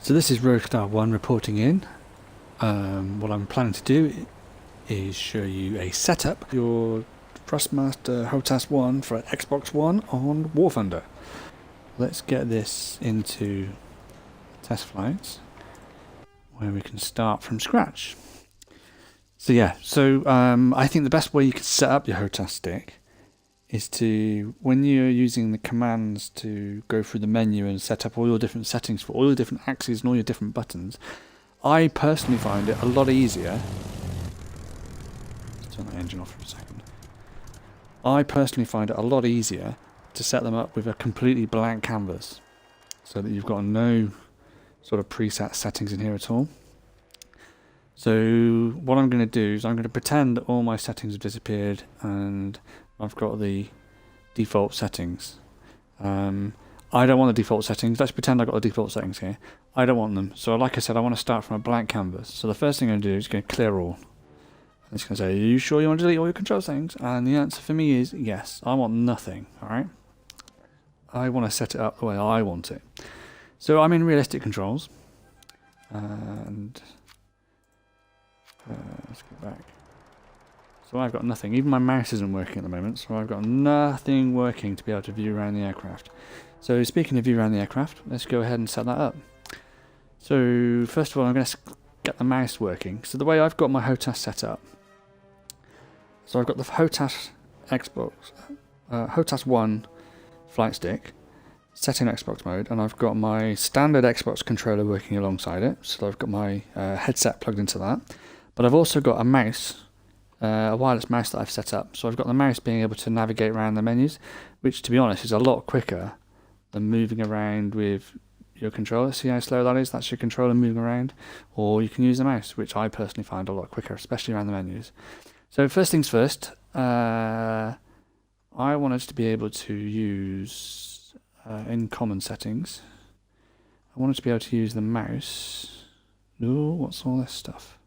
So this is RogueStarONE reporting in. What I'm planning to do is show you a setup your Thrustmaster Hotas One for Xbox One on War Thunder. Let's get this into test flights where we can start from scratch. So I think the best way you can set up your Hotas stick is to, when you're using the commands to go through the menu and set up all your different settings for all your different axes and all your different buttons, I personally find it a lot easier. Let's turn the engine off for a second. I personally find it a lot easier to set them up with a completely blank canvas, so that you've got no sort of preset settings in here at all. So what I'm going to do is I'm going to pretend that all my settings have disappeared and I've got the default settings. I don't want the default settings. Let's pretend I've got the default settings here. I don't want them. So like I said, I want to start from a blank canvas. So the first thing I'm going to do is go clear all. It's going to say, are you sure you want to delete all your control settings? And the answer for me is yes. I want nothing. Alright. I want to set it up the way I want it. So I'm in realistic controls. And let's go back. So I've got nothing. Even my mouse isn't working at the moment, so I've got nothing working to be able to view around the aircraft. So speaking of view around the aircraft, let's go ahead and set that up. So first of all, I'm going to get the mouse working. So the way I've got my Hotas set up, so I've got the Hotas Xbox, Hotas One flight stick set in Xbox mode, and I've got my standard Xbox controller working alongside it. So I've got my headset plugged into that, but I've also got a mouse. A wireless mouse that I've set up. So I've got the mouse being able to navigate around the menus, which to be honest is a lot quicker than moving around with your controller. See how slow that is? That's your controller moving around. Or you can use the mouse, which I personally find a lot quicker, especially around the menus. So first things first, I wanted to be able to use, in common settings, I wanted to be able to use the mouse. Oh, what's all this stuff?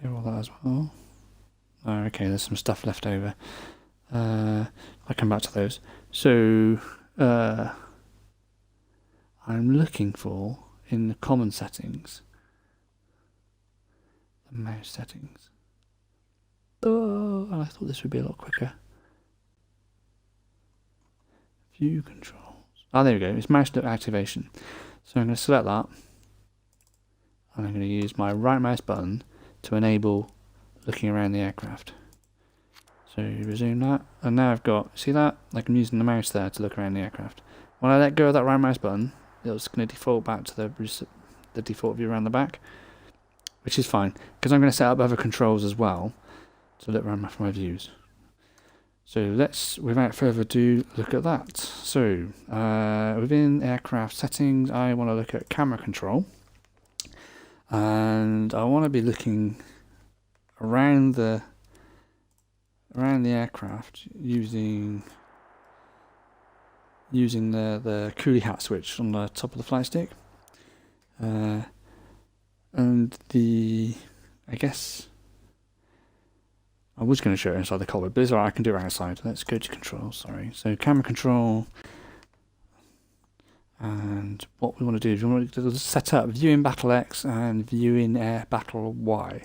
Clear all that as well. Oh, okay, there's some stuff left over. I'll come back to those. So I'm looking for, in the common settings, the mouse settings. Oh, and I thought this would be a lot quicker. View controls. Oh, there we go. It's mouse activation. So I'm going to select that, and I'm going to use my right mouse button to enable looking around the aircraft. So resume that, and now I've got, see that? Like I'm using the mouse there to look around the aircraft. When I let go of that right mouse button, it's going to default back to the default view around the back, which is fine, because I'm going to set up other controls as well to look around for my views. So let's, without further ado, look at that. So within aircraft settings, I want to look at camera control. And I want to be looking around the aircraft using the coolie hat switch on the top of the flight stick, and I guess I was going to show it inside the cockpit, but it's alright, I can do it outside. Let's go to control. Sorry, so camera control. And what we want to do is we want to set up view in battle X and view in air battle Y.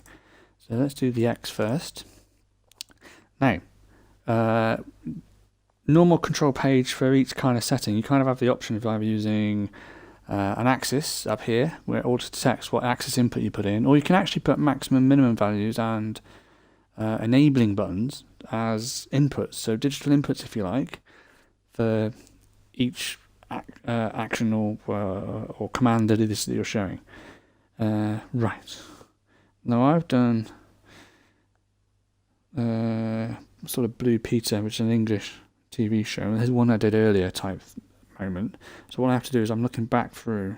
So let's do the X first. Now, normal control page for each kind of setting, you kind of have the option of either using an axis up here, where it auto detects what axis input you put in, or you can actually put maximum, minimum values and enabling buttons as inputs. So digital inputs, if you like, for each action or command that it is that you're showing. Right. Now I've done sort of Blue Peter, which is an English TV show. And there's one I did earlier type moment. So what I have to do is I'm looking back through.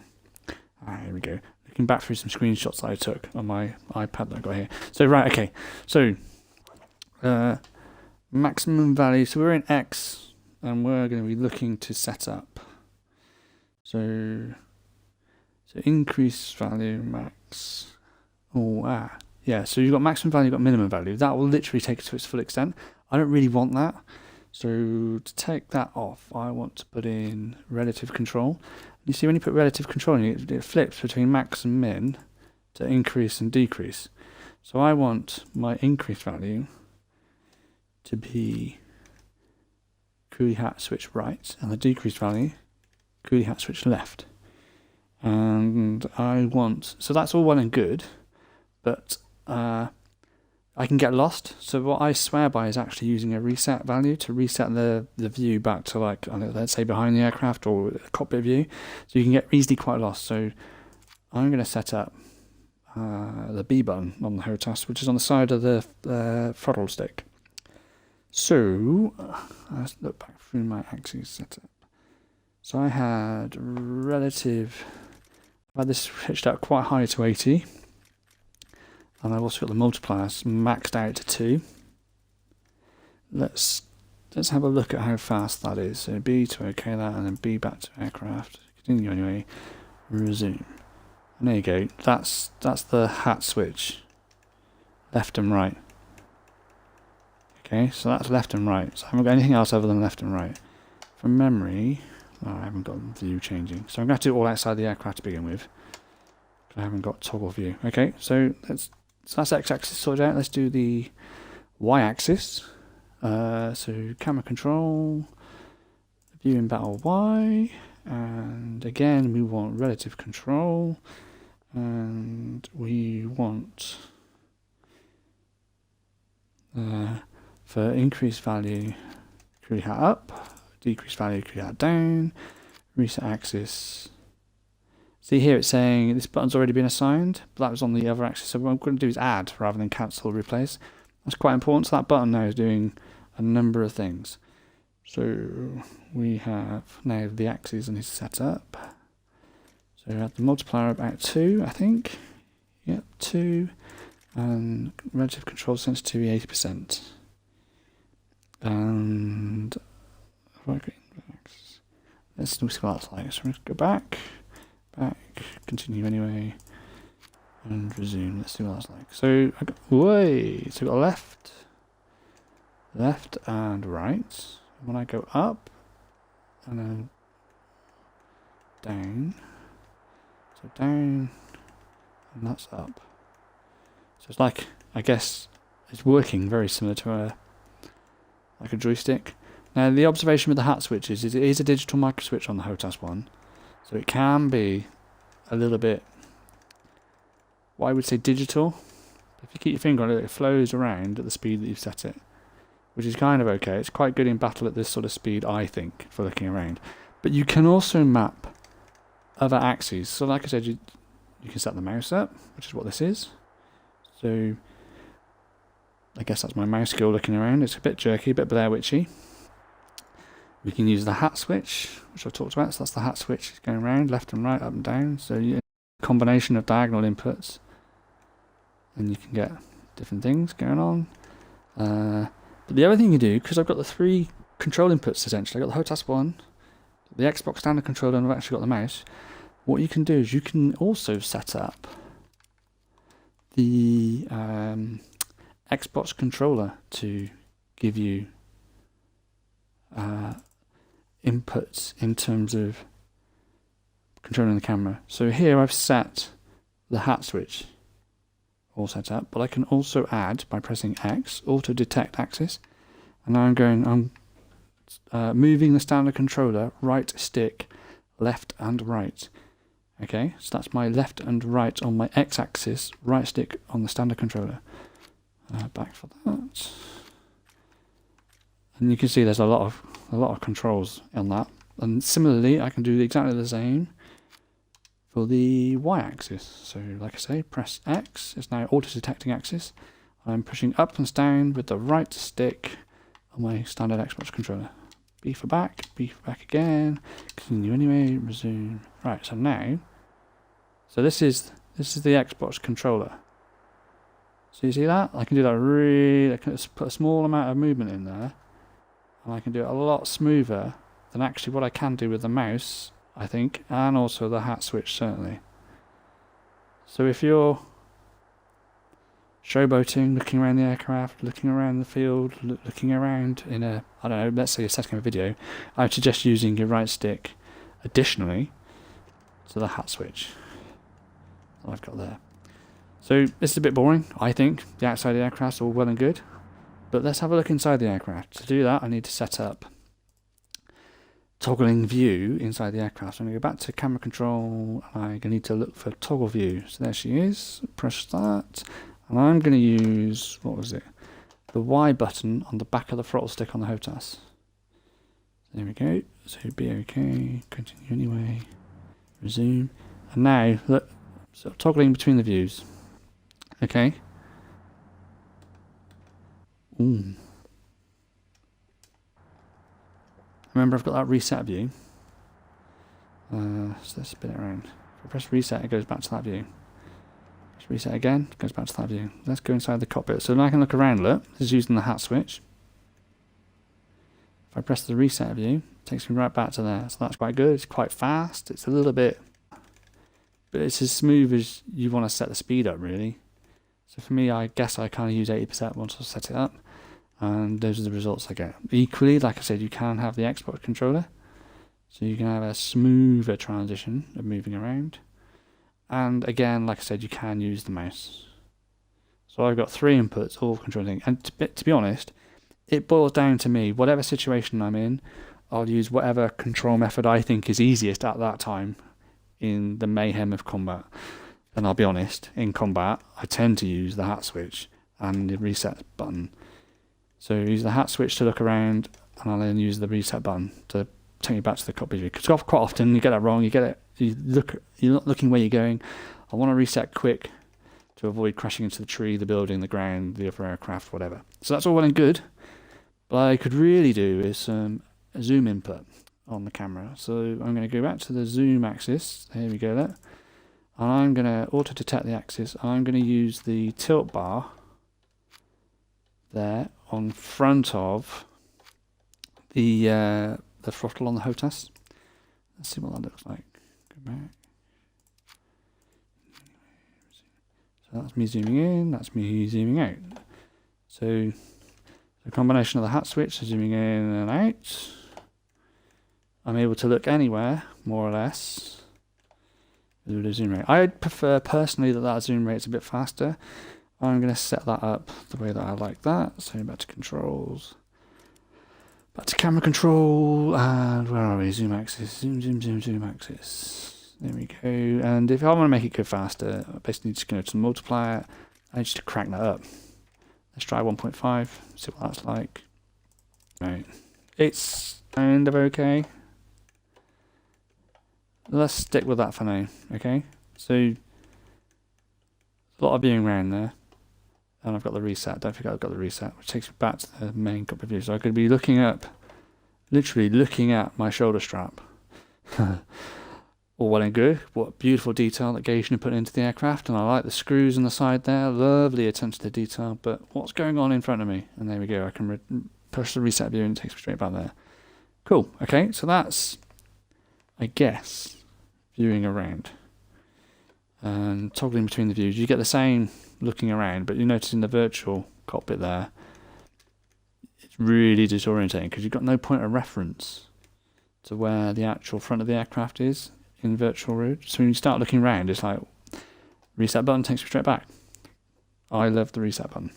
Here we go. Looking back through some screenshots that I took on my iPad that I got here. So right, okay. So maximum value. So we're in X, and we're going to be looking to set up. So increase value max. Yeah. So you've got maximum value, you've got minimum value. That will literally take it to its full extent. I don't really want that. So to take that off, I want to put in relative control. You see, when you put relative control in, it flips between max and min to increase and decrease. So I want my increase value to be coolie hat switch right, and the decrease value coolie hat switch left. And I want, so that's all well and good, but I can get lost. So what I swear by is actually using a reset value to reset the view back to, like, I don't know, let's say behind the aircraft or a cockpit view. So you can get easily quite lost. So I'm going to set up the B button on the HOTAS, which is on the side of the throttle stick. So let's look back through my axes setup. So I had relative, I had this pitched out quite high to 80. And I've also got the multipliers maxed out to 2. Let's have a look at how fast that is. So B to OK that, and then B back to aircraft. Continue anyway. Resume. And there you go. That's the hat switch. Left and right. Okay, so that's left and right. So I haven't got anything else other than left and right. From memory, I haven't got view changing. So I'm going to have to do it all outside the aircraft to begin with. I haven't got toggle view. Okay, so that's x-axis sorted out. Let's do the y-axis. So camera control, view in battle Y, and again we want relative control, and we want for increased value coolie hat up, decreased value coolie hat down, reset axis. See here it's saying this button's already been assigned, but that was on the other axis. So what I'm going to do is add rather than cancel or replace. That's quite important. So that button now is doing a number of things. So we have now the axes and is set up. So we have the multiplier about 2, I think. Yep, 2. And relative control sensitivity 80%. And let's see what that's like. So we're going to go back, continue anyway, and resume. Let's see what that's like. So I got, so we've got left and right. When I go up and then down, so down and that's up. So it's like, I guess it's working very similar to like a joystick. Now the observation with the hat switches is it is a digital micro switch on the HOTAS One, so it can be a little bit, what I would say, digital. If you keep your finger on it, it flows around at the speed that you've set it, which is kind of okay. It's quite good in battle at this sort of speed, I think, for looking around. But you can also map other axes. So like I said, you can set the mouse up, which is what this is. So I guess that's my mouse skill looking around. It's a bit jerky, a bit Blair Witchy. We can use the hat switch, which I've talked about. So that's the hat switch going around, left and right, up and down. So you combination of diagonal inputs, and you can get different things going on. But the other thing you do, because I've got the 3 control inputs essentially, I've got the HOTAS One, the Xbox standard controller, and I've actually got the mouse. What you can do is you can also set up the Xbox controller to give you inputs in terms of controlling the camera. So here I've set the hat switch all set up, but I can also add by pressing X, auto detect axis, and now I'm moving the standard controller right stick left and right. Okay, so that's my left and right on my X axis, right stick on the standard controller. Back for that, and you can see there's a lot of controls on that. And similarly, I can do exactly the same for the y-axis. So like I say, press X, it's now auto-detecting axis. I'm pushing up and down with the right stick on my standard Xbox controller. B for back again, continue anyway, resume. Right, so now, this is the Xbox controller. So you see that? I can do that really, I can just put a small amount of movement in there, and I can do it a lot smoother than actually what I can do with the mouse, I think, and also the hat switch certainly. So if you're showboating, looking around the aircraft, looking around the field, looking around in a, I don't know, let's say you're setting up a video, I would suggest using your right stick additionally to the hat switch that I've got there. So this is a bit boring, I think. The outside of the aircraft's all well and good, but let's have a look inside the aircraft. To do that, I need to set up toggling view inside the aircraft. So I'm going to go back to camera control. I'm going to need to look for toggle view. So there she is. Press that. And I'm going to use, what was it? The Y button on the back of the throttle stick on the Hotas. There we go. So be okay. Continue anyway. Resume. And now, look, so toggling between the views. Okay. Ooh. Remember, I've got that reset view. So let's spin it around. If I press reset, it goes back to that view. Press reset again, it goes back to that view. Let's go inside the cockpit. So now I can look around, look. This is using the hat switch. If I press the reset view, it takes me right back to there. So that's quite good. It's quite fast. It's a little bit, but it's as smooth as you want to set the speed up, really. So for me, I guess I kind of use 80% once I set it up. And those are the results I get. Equally, like I said, you can have the Xbox controller, so you can have a smoother transition of moving around. And again, like I said, you can use the mouse. So I've got 3 inputs, all controlling. And to be honest, it boils down to me. Whatever situation I'm in, I'll use whatever control method I think is easiest at that time in the mayhem of combat. And I'll be honest, in combat, I tend to use the hat switch and the reset button. So use the hat switch to look around, and I'll then use the reset button to take me back to the cockpit view. Because quite often you get that wrong. You're not looking where you're going. I want to reset quick to avoid crashing into the tree, the building, the ground, the other aircraft, whatever. So that's all well and good. But I could really do is a zoom input on the camera. So I'm going to go back to the zoom axis. Here we go. There. And I'm going to auto detect the axis. I'm going to use the tilt bar there on front of the throttle on the Hotas. Let's see what that looks like. Go back. So that's me zooming in, that's me zooming out. So the combination of the hat switch, so zooming in and out, I'm able to look anywhere, more or less, with the zoom rate. I'd prefer personally that zoom rate's a bit faster. I'm going to set that up the way that I like that. So back to controls, back to camera control, and where are we? Zoom axis, zoom axis. There we go. And if I want to make it go faster, I basically just go to the multiplier. I need to crank that up. Let's try 1.5. See what that's like. Right, it's kind of okay. Let's stick with that for now. Okay, so a lot of viewing around there. And I've got the reset. Don't forget I've got the reset, which takes me back to the main cockpit view. So I could be looking up, literally looking at my shoulder strap. All well and good. What beautiful detail that Gaijin put into the aircraft. And I like the screws on the side there. Lovely attention to detail. But what's going on in front of me? And there we go. I can push the reset view and it takes me straight back there. Cool. Okay, so that's, I guess, viewing around. And toggling between the views. You get the same looking around, but you notice in the virtual cockpit there, it's really disorientating because you've got no point of reference to where the actual front of the aircraft is in virtual route. So when you start looking around, it's like reset button takes you straight back. I love the reset button.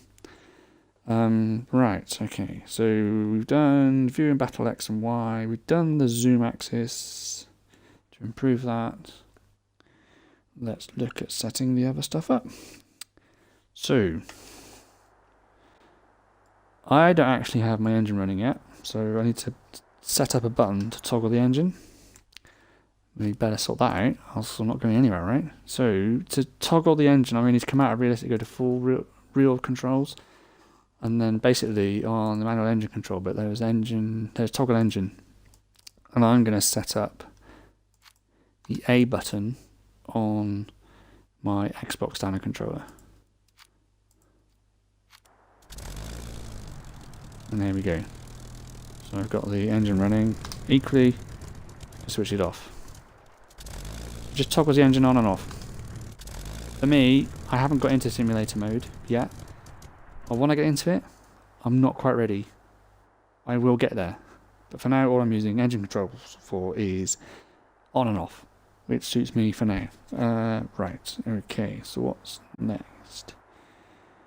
Right, okay, so we've done view and battle X and Y. We've done the zoom axis to improve that. Let's look at setting the other stuff up. So, I don't actually have my engine running yet, so I need to set up a button to toggle the engine. We better sort that out, else I'm not going anywhere, right? So, to toggle the engine, I need to come out of realistic, go to full real controls, and then basically on the manual engine control bit, there's toggle engine, and I'm going to set up the A button on my Xbox standard controller. And there we go. So I've got the engine running. Equally, switch it off. Just toggles the engine on and off. For me, I haven't got into simulator mode yet, I want to get into it. I'm not quite ready. I will get there. But for now, all I'm using engine controls for is on and off, which suits me for now. Right, okay, so what's next?